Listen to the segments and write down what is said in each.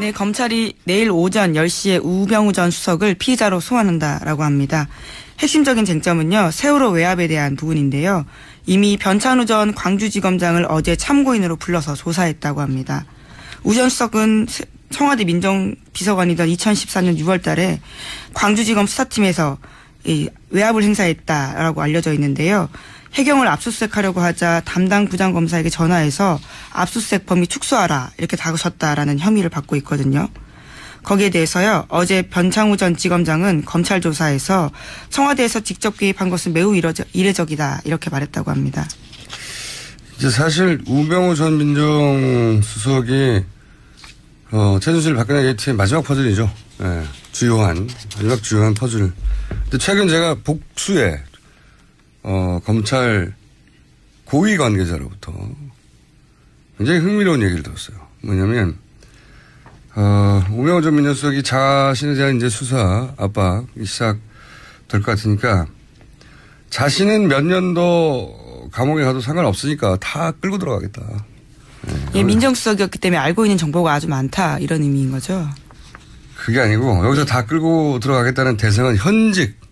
네, 검찰이 내일 오전 10시에 우병우 전 수석을 피의자로 소환한다라고 합니다. 핵심적인 쟁점은요, 세월호 외압에 대한 부분인데요. 이미 변찬우 전 광주지검장을 어제 참고인으로 불러서 조사했다고 합니다. 우 전 수석은 청와대 민정비서관이던 2014년 6월 달에 광주지검 수사팀에서 이 외압을 행사했다라고 알려져 있는데요. 해경을 압수수색하려고 하자 담당 부장검사에게 전화해서 압수수색 범위 축소하라 이렇게 다그쳤다라는 혐의를 받고 있거든요. 거기에 대해서요. 어제 변창우 전 지검장은 검찰 조사에서 청와대에서 직접 개입한 것은 매우 이례적이다 이렇게 말했다고 합니다. 이제 사실 우병우 전 민정수석이 최순실 박근혜 게이트의 마지막 퍼즐이죠. 네, 마지막 주요한 퍼즐. 근데 최근 제가 복수에 검찰 고위 관계자로부터 굉장히 흥미로운 얘기를 들었어요. 뭐냐면 우병우 전 민정수석이 자신에 대한 이제 수사 압박이 시작될 것 같으니까 자신은 몇 년도 감옥에 가도 상관없으니까 다 끌고 들어가겠다. 네. 예, 민정수석이었기 때문에 알고 있는 정보가 아주 많다 이런 의미인 거죠. 그게 아니고 여기서 다 끌고 들어가겠다는 대상은 현직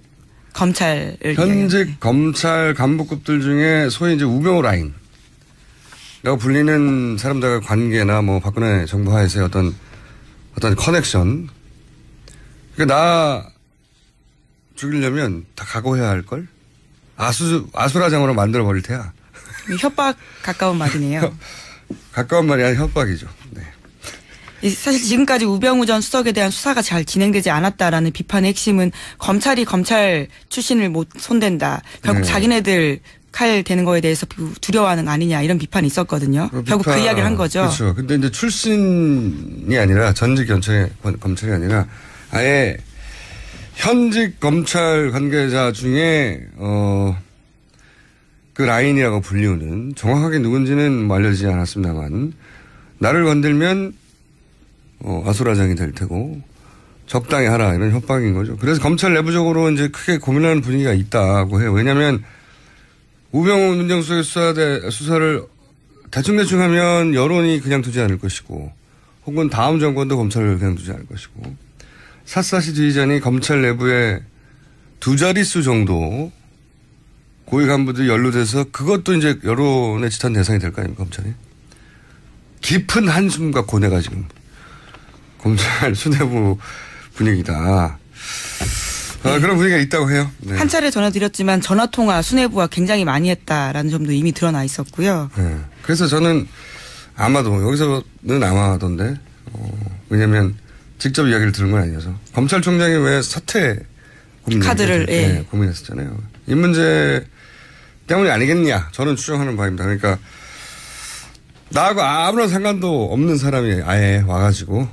검찰 간부급들 중에 소위 이제 우병우 라인라고 불리는 사람들과 관계나 뭐 박근혜 정부 하에서의 어떤 커넥션. 그러니까 나 죽이려면 다 각오해야 할 걸. 아수라장으로 만들어 버릴 테야. 협박 가까운 말이네요. 가까운 말이 아니라 협박이죠. 네. 사실 지금까지 우병우 전 수석에 대한 수사가 잘 진행되지 않았다라는 비판의 핵심은 검찰이 검찰 출신을 못 손댄다. 결국 자기네들 칼 대는 거에 대해서 두려워하는 거 아니냐 이런 비판이 있었거든요. 결국 그 이야기를 한 거죠. 그렇죠. 근데 이제 출신이 아니라 전직 검찰이 아니라 아예 현직 검찰 관계자 중에 그 라인이라고 불리우는 정확하게 누군지는 알려지지 않았습니다만 나를 건들면 아수라장이 될 테고 적당히 하라 이런 협박인 거죠. 그래서 검찰 내부적으로 이제 크게 고민하는 분위기가 있다고 해요. 왜냐하면 우병우 민정수석의 수사를 대충 하면 여론이 그냥 두지 않을 것이고 혹은 다음 정권도 검찰을 그냥 두지 않을 것이고 샅샅이 뒤지자니 검찰 내부에 두 자릿수 정도 고위 간부들이 연루돼서 그것도 이제 여론의 지탄 대상이 될 거 아닙니까 검찰이. 깊은 한숨과 고뇌가 지금 검찰 수뇌부 분위기다. 그런 분위기가 있다고 해요. 네. 한 차례 전화드렸지만 전화통화 수뇌부와 굉장히 많이 했다라는 점도 이미 드러나 있었고요. 네. 그래서 저는 아마도 여기서는 아마던데 왜냐하면 직접 이야기를 들은 건 아니어서 검찰총장이 왜 사퇴 카드를 고민했었잖아요. 이 문제 때문이 아니겠냐 저는 추정하는 바입니다. 그러니까 나하고 아무런 상관도 없는 사람이 아예 와가지고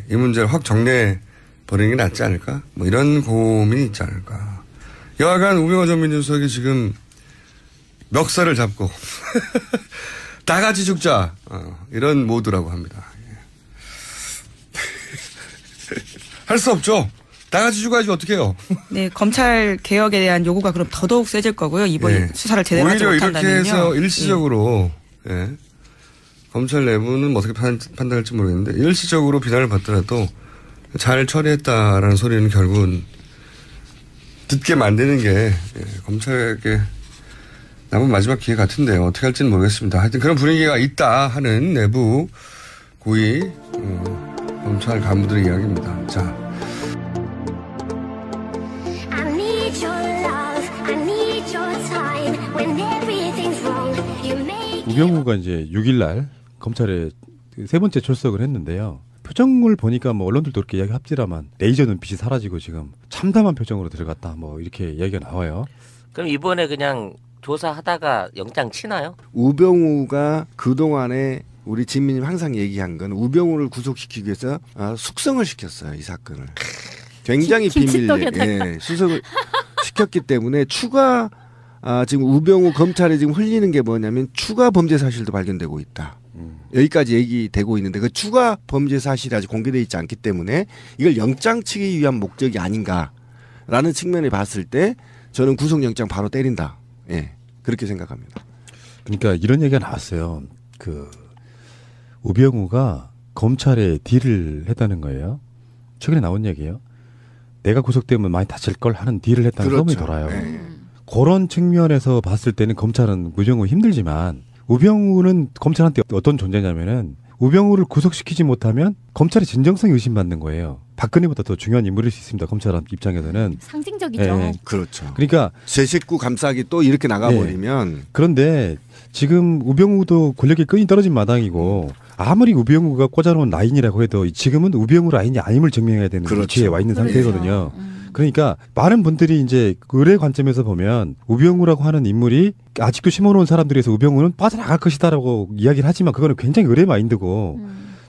이 문제를 확 정리해 버리는 게 낫지 않을까? 뭐 이런 고민이 있지 않을까? 여하간 우병우 전 민정수석이 지금 멱살을 잡고 다 같이 죽자 이런 모드라고 합니다. 할 수 없죠. 다 같이 죽어야지 어떻게 해요. 네, 검찰 개혁에 대한 요구가 그럼 더더욱 세질 거고요. 이번에 수사를 제대로 하지 못한다면요. 오히려 이렇게 해서 일시적으로 검찰 내부는 뭐 어떻게 판단할지 모르겠는데 일시적으로 비난을 받더라도 잘 처리했다라는 소리는 결국은 듣게 만드는 게 검찰에게 남은 마지막 기회 같은데 어떻게 할지는 모르겠습니다. 하여튼 그런 분위기가 있다 하는 내부 고위 검찰 간부들의 이야기입니다. 자. 우병우가 이제 6일날 검찰에 세 번째 출석을 했는데요. 표정을 보니까 뭐 언론들도 그렇게 이야기합니다만 레이저 눈빛이 사라지고 지금 참담한 표정으로 들어갔다 뭐 이렇게 이야기가 나와요. 그럼 이번에 그냥 조사하다가 영장 치나요? 우병우가 그동안에 우리 진미님 항상 얘기한 건 우병우를 구속시키기 위해서 숙성을 시켰어요. 이 사건을. 굉장히 비밀리에 수석을 시켰기 때문에 추가 지금 우병우 검찰이 지금 흘리는 게 뭐냐면 추가 범죄 사실도 발견되고 있다. 여기까지 얘기되고 있는데 그 추가 범죄 사실이 아직 공개되어 있지 않기 때문에 이걸 영장 치기 위한 목적이 아닌가라는 측면을 봤을 때 저는 구속영장 바로 때린다. 예, 그렇게 생각합니다. 그러니까 이런 얘기가 나왔어요. 그 우병우가 검찰에 딜을 했다는 거예요. 최근에 나온 얘기예요. 내가 구속되면 많이 다칠 걸 하는 딜을 했다는 소문이 돌아요. 네. 그런 측면에서 봤을 때는 검찰은 우병우 힘들지만 우병우는 검찰한테 어떤 존재냐면은 우병우를 구속시키지 못하면 검찰의 진정성이 의심받는 거예요. 박근혜보다 더 중요한 인물일 수 있습니다. 검찰 입장에서는. 상징적이죠. 예. 그렇죠. 그러니까 제 식구 감싸기 또 이렇게 나가버리면 그런데 지금 우병우도 권력의 끈이 떨어진 마당이고 아무리 우병우가 꽂아놓은 라인이라고 해도 지금은 우병우 라인이 아님을 증명해야 되는 그렇죠. 위치에 와 있는 상태거든요. 그렇죠. 그러니까 많은 분들이 이제 의뢰 관점에서 보면 우병우라고 하는 인물이 아직도 심어놓은 사람들에서 우병우는 빠져나갈 것이다라고 이야기를 하지만 그거는 굉장히 의뢰 마인드고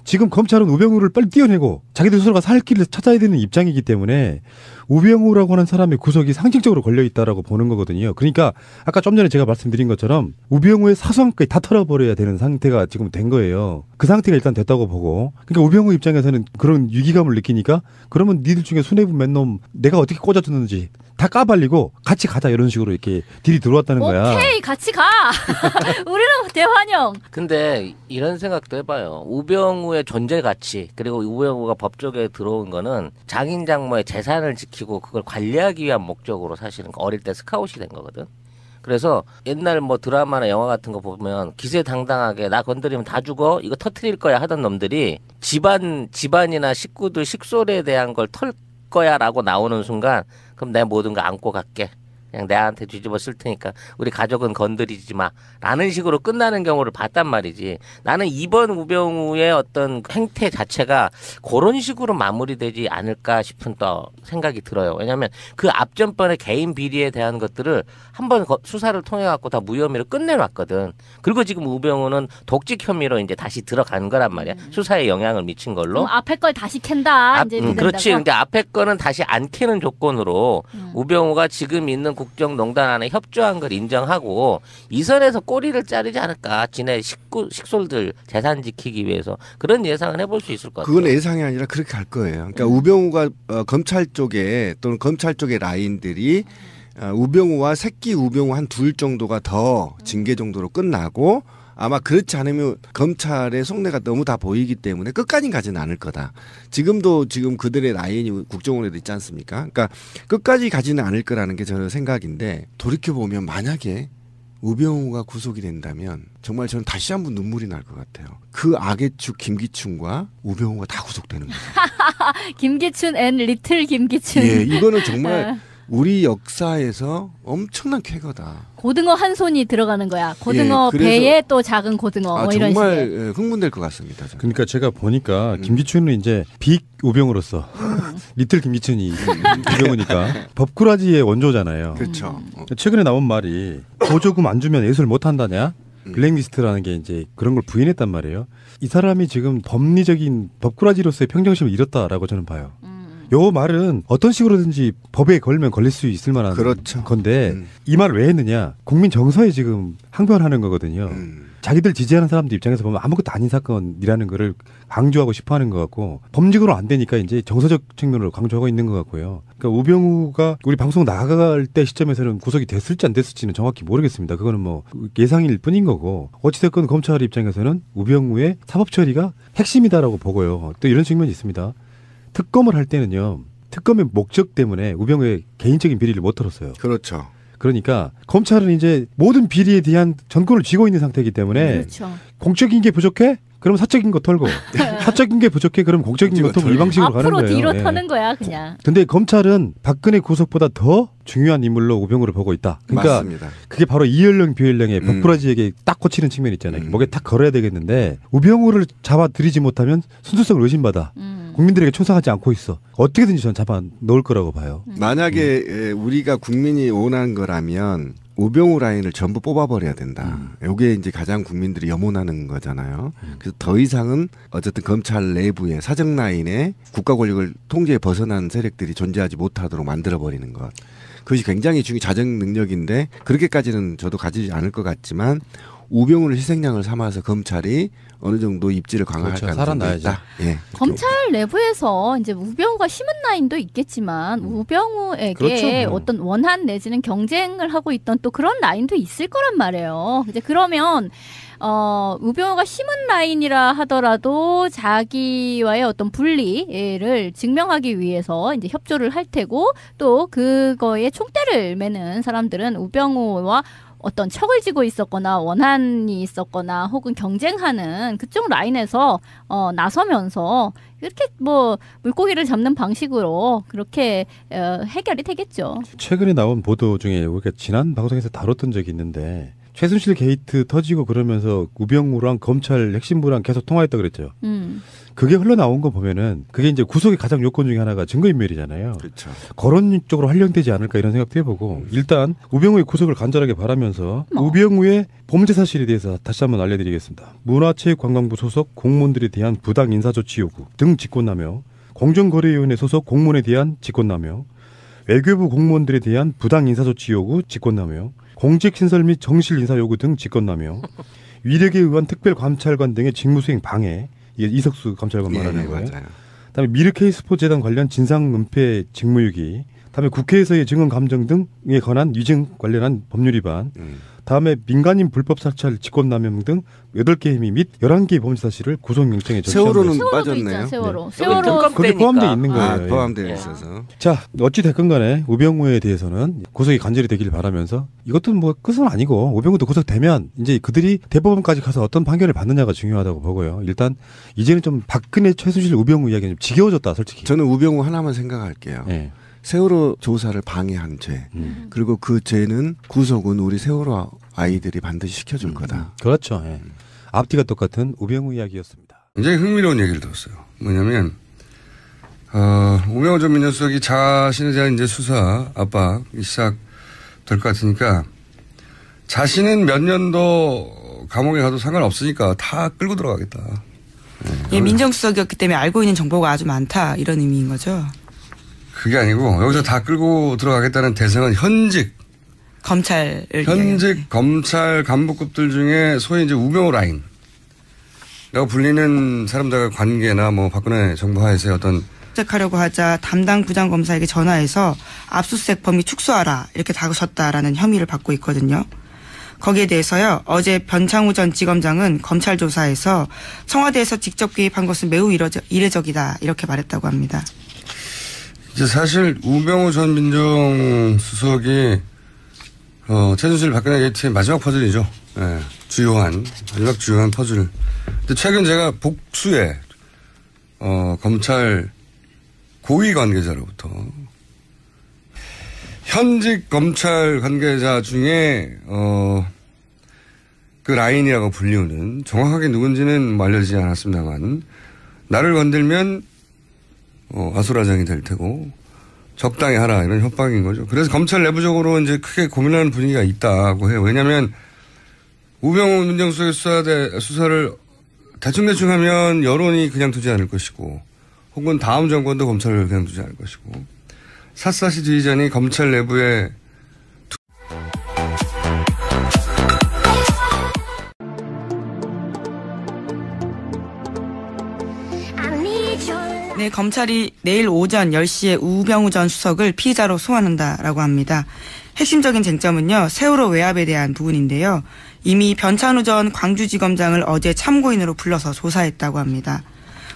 지금 검찰은 우병우를 빨리 띄어내고 자기들 스스로가 살 길을 찾아야 되는 입장이기 때문에 우병우라고 하는 사람의 구속이 상징적으로 걸려있다라고 보는 거거든요. 그러니까 아까 좀 전에 제가 말씀드린 것처럼 우병우의 사소한 것까지 다 털어버려야 되는 상태가 지금 된 거예요. 그 상태가 일단 됐다고 보고 그러니까 우병우 입장에서는 그런 위기감을 느끼니까 그러면 니들 중에 수뇌부 몇 놈 내가 어떻게 꽂아줬는지 다 까발리고 같이 가자 이런 식으로 이렇게 딜이 들어왔다는 거야. 오케이 같이 가. 우리는 대환영. 근데 이런 생각도 해봐요. 우병우의 존재 가치 그리고 우병우가 법조계에 들어온 거는 장인 장모의 재산을 지키고 그걸 관리하기 위한 목적으로 사실은 어릴 때 스카웃이 된 거거든. 그래서 옛날 뭐 드라마나 영화 같은 거 보면 기세당당하게 나 건드리면 다 죽어 이거 터트릴 거야 하던 놈들이 집안이나 식구들 식솔에 대한 걸 털 거야라고 나오는 순간 그럼 내 모든 거 안고 갈게. 그냥 내한테 뒤집어 쓸 테니까 우리 가족은 건드리지 마. 라는 식으로 끝나는 경우를 봤단 말이지. 나는 이번 우병우의 어떤 행태 자체가 그런 식으로 마무리되지 않을까 싶은 또 생각이 들어요. 왜냐하면 그 앞전번에 개인 비리에 대한 것들을 한번 수사를 통해 갖고 다 무혐의로 끝내놨거든. 그리고 지금 우병우는 독직 혐의로 이제 다시 들어간 거란 말이야. 수사에 영향을 미친 걸로. 그럼 앞에 걸 다시 캔다. 이제 그렇지. 근데 앞에 거는 다시 안 캐는 조건으로 우병우가 지금 있는 국정농단 안에 협조한 걸 인정하고 이 선에서 꼬리를 자르지 않을까. 지네 식솔들 재산 지키기 위해서 그런 예상을 해볼 수 있을 것 같아요. 그건 예상이 아니라 그렇게 갈 거예요. 그러니까 우병우가 검찰 쪽에 또는 검찰 쪽의 라인들이 우병우와 새끼 우병우 한 둘 정도가 더 징계 정도로 끝나고 아마 그렇지 않으면 검찰의 속내가 너무 다 보이기 때문에 끝까지 가지는 않을 거다. 지금도 지금 그들의 라인이 국정원에도 있지 않습니까? 그러니까 끝까지 가지는 않을 거라는 게 저는 생각인데 돌이켜보면 만약에 우병우가 구속이 된다면 정말 저는 다시 한번 눈물이 날 것 같아요. 그 악의 축 김기춘과 우병우가 다 구속되는 거예요. 김기춘 앤 리틀 김기춘. 예, 이거는 정말 우리 역사에서 엄청난 쾌거다. 고등어 한 손이 들어가는 거야. 고등어 예, 배에 또 작은 고등어 뭐 이런 정말 식의. 흥분될 것 같습니다. 저는. 그러니까 제가 보니까 김기춘은 이제 빅 우병우로서 리틀 김기춘이 우병우니까 법꾸라지의 원조잖아요. 그렇죠. 최근에 나온 말이 보조금 안 주면 예술 못 한다냐? 블랙리스트라는 게 이제 그런 걸 부인했단 말이에요. 이 사람이 지금 법리적인 법꾸라지로서의 평정심을 잃었다라고 저는 봐요. 요 말은 어떤 식으로든지 법에 걸면 걸릴 수 있을 만한 그렇죠. 건데 이 말을 왜 했느냐? 국민 정서에 지금 항변하는 거거든요. 자기들 지지하는 사람들 입장에서 보면 아무것도 아닌 사건이라는 거를 강조하고 싶어하는 것 같고 법리적으로 안 되니까 이제 정서적 측면으로 강조하고 있는 것 같고요. 그러니까 우병우가 우리 방송 나갈 때 시점에서는 구속이 됐을지 안 됐을지는 정확히 모르겠습니다. 그거는 뭐 예상일 뿐인 거고 어찌됐건 검찰 입장에서는 우병우의 사법 처리가 핵심이다라고 보고요. 또 이런 측면이 있습니다. 특검을 할 때는요. 특검의 목적 때문에 우병우의 개인적인 비리를 못 털었어요. 그렇죠. 그러니까 검찰은 이제 모든 비리에 대한 전권을 쥐고 있는 상태이기 때문에 그렇죠. 공적인 게 부족해? 그럼 사적인 거 털고 사적인 게 부족해? 그럼 공적인 거 털고 이 방식으로 가는 앞으로 거예요. 뒤로 예. 터는 거야 그냥. 근데 검찰은 박근혜 구속보다 더 중요한 인물로 우병우를 보고 있다. 그러니까 맞습니다. 그게 바로 이연령 비연령의 법꾸라지에게 딱 꽂히는 측면이 있잖아요. 목에 딱 걸어야 되겠는데 우병우를 잡아들이지 못하면 순수성을 의심받아. 국민들에게 충성하지 않고 있어. 어떻게든지 저는 잡아 넣을 거라고 봐요. 만약에 우리가 국민이 원한 거라면 우병우 라인을 전부 뽑아버려야 된다. 이게 이제 가장 국민들이 염원하는 거잖아요. 그래서 더 이상은 어쨌든 검찰 내부의 사정 라인에 국가 권력을 통제에 벗어난 세력들이 존재하지 못하도록 만들어버리는 것. 그것이 굉장히 자정 능력인데 그렇게까지는 저도 가지지 않을 것 같지만 우병우를 희생양을 삼아서 검찰이 어느 정도 입지를 강화할 그렇죠. 가능성이 살아나야죠. 있다. 예. 검찰 내부에서 이제 우병우가 심은 라인도 있겠지만 우병우에게 그렇죠. 어떤 원한 내지는 경쟁을 하고 있던 또 그런 라인도 있을 거란 말이에요. 이제 그러면 우병우가 심은 라인이라 하더라도 자기와의 어떤 분리를 증명하기 위해서 이제 협조를 할 테고 또 그거에 총대를 매는 사람들은 우병우와 어떤 척을 지고 있었거나 원한이 있었거나 혹은 경쟁하는 그쪽 라인에서 나서면서 이렇게 뭐 물고기를 잡는 방식으로 그렇게 해결이 되겠죠. 최근에 나온 보도 중에 우리가 지난 방송에서 다뤘던 적이 있는데 최순실 게이트 터지고 그러면서 우병우랑 검찰 핵심부랑 계속 통화했다 그랬죠. 그게 흘러나온 거 보면은 그게 이제 구속의 가장 요건 중에 하나가 증거인멸이잖아요. 그렇죠. 그런 쪽으로 활용되지 않을까 이런 생각도 해보고 일단 우병우의 구속을 간절하게 바라면서 우병우의 범죄 사실에 대해서 다시 한번 알려드리겠습니다. 문화체육관광부 소속 공무원들에 대한 부당 인사조치 요구 등 직권남용, 공정거래위원회 소속 공무원에 대한 직권남용, 외교부 공무원들에 대한 부당 인사조치 요구 직권남용, 공직신설 및 정실 인사 요구 등 직권남용, 위력에 의한 특별감찰관 등의 직무수행 방해, 이게 이석수 감찰관 말하는 거예요. 맞아요. 그다음에 미르케이 스포츠재단 관련 진상은폐 직무유기, 다음에 국회에서의 증언 감정 등에 관한 위증 관련한 법률 위반, 다음에 민간인 불법 사찰 직권남용 등 8개 혐의 및 11개의 범죄 사실을 구속영장에 세월호는 세월호도 빠졌네요. 있잖아, 세월호. 네. 세월호 거기 포함되어 있는 거예요. 아, 예. 포함되어 예. 있어서. 자, 어찌 됐건 간에 우병우에 대해서는 구속이 간절히 되길 바라면서 이것도 뭐 끝은 아니고 우병우도 구속되면 이제 그들이 대법원까지 가서 어떤 판결을 받느냐가 중요하다고 보고요. 일단 이제는 좀 박근혜, 최순실, 우병우 이야기는 좀 지겨워졌다, 솔직히. 저는 우병우 하나만 생각할게요. 예. 세월호 조사를 방해한 죄. 그리고 그 죄는 구속은 우리 세월호 아이들이 반드시 시켜줄 거다. 그렇죠. 예. 앞뒤가 똑같은 우병우 이야기였습니다. 굉장히 흥미로운 얘기를 들었어요. 뭐냐면, 우병우 전 민정수석이 자신에 대한 이제 수사 압박이 시작될 것 같으니까 자신은 몇 년도 감옥에 가도 상관없으니까 다 끌고 들어가겠다. 예, 민정수석이었기 때문에 알고 있는 정보가 아주 많다 이런 의미인 거죠. 그게 아니고 여기서 다 끌고 들어가겠다는 대상은 현직 검찰 간부급들 중에 소위 이제 우병우 라인 라고 불리는 사람들과 관계나 뭐 박근혜 정부 하에서의 어떤 압수수색하려고 하자 담당 부장검사에게 전화해서 압수수색 범위 축소하라 이렇게 다그쳤다라는 혐의를 받고 있거든요. 거기에 대해서요. 어제 변창우 전 지검장은 검찰 조사에서 청와대에서 직접 개입한 것은 매우 이례적이다 이렇게 말했다고 합니다. 이제 사실 우병우 전 민정수석이 최순실 박근혜 게이트의 마지막 퍼즐이죠. 예, 마지막 주요한 퍼즐. 근데 최근 제가 복수의 검찰 고위 관계자로부터 현직 검찰 관계자 중에 그 라인이라고 불리우는 정확하게 누군지는 알려지지 않았습니다만 나를 건들면 아수라장이 될 테고 적당히 하라 이런 협박인 거죠. 그래서 검찰 내부적으로 이제 크게 고민하는 분위기가 있다고 해요. 왜냐하면 우병우 민정수석의 수사를 대충 하면 여론이 그냥 두지 않을 것이고 혹은 다음 정권도 검찰을 그냥 두지 않을 것이고 샅샅이 뒤지자니 검찰 내부에 네, 검찰이 내일 오전 10시에 우병우 전 수석을 피의자로 소환한다라고 합니다. 핵심적인 쟁점은요. 세월호 외압에 대한 부분인데요. 이미 변찬우 전 광주지검장을 어제 참고인으로 불러서 조사했다고 합니다.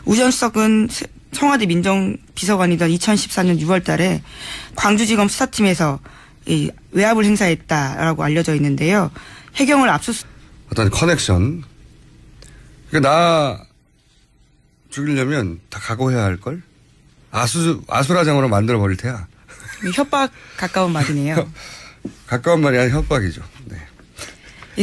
우 전 수석은 청와대 민정비서관이던 2014년 6월 달에 광주지검 수사팀에서 이 외압을 행사했다라고 알려져 있는데요. 해경을 어떤 커넥션. 그러니까 나 죽이려면 다 각오해야 할걸? 아수라장으로 만들어버릴 테야. 협박 가까운 말이네요. 가까운 말이 아니라 협박이죠. 네.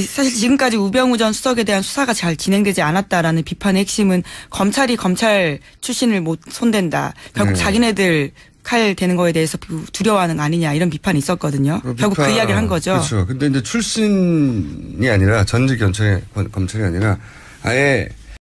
사실 지금까지 우병우 전 수석에 대한 수사가 잘 진행되지 않았다라는 비판의 핵심은 검찰이 검찰 출신을 못 손댄다. 결국 자기네들 칼 대는 거에 대해서 두려워하는 거 아니냐 이런 비판이 있었거든요. 결국 그 이야기를 한 거죠. 그렇죠. 근데 이제 출신이 아니라 전직 검찰이 아니라 아예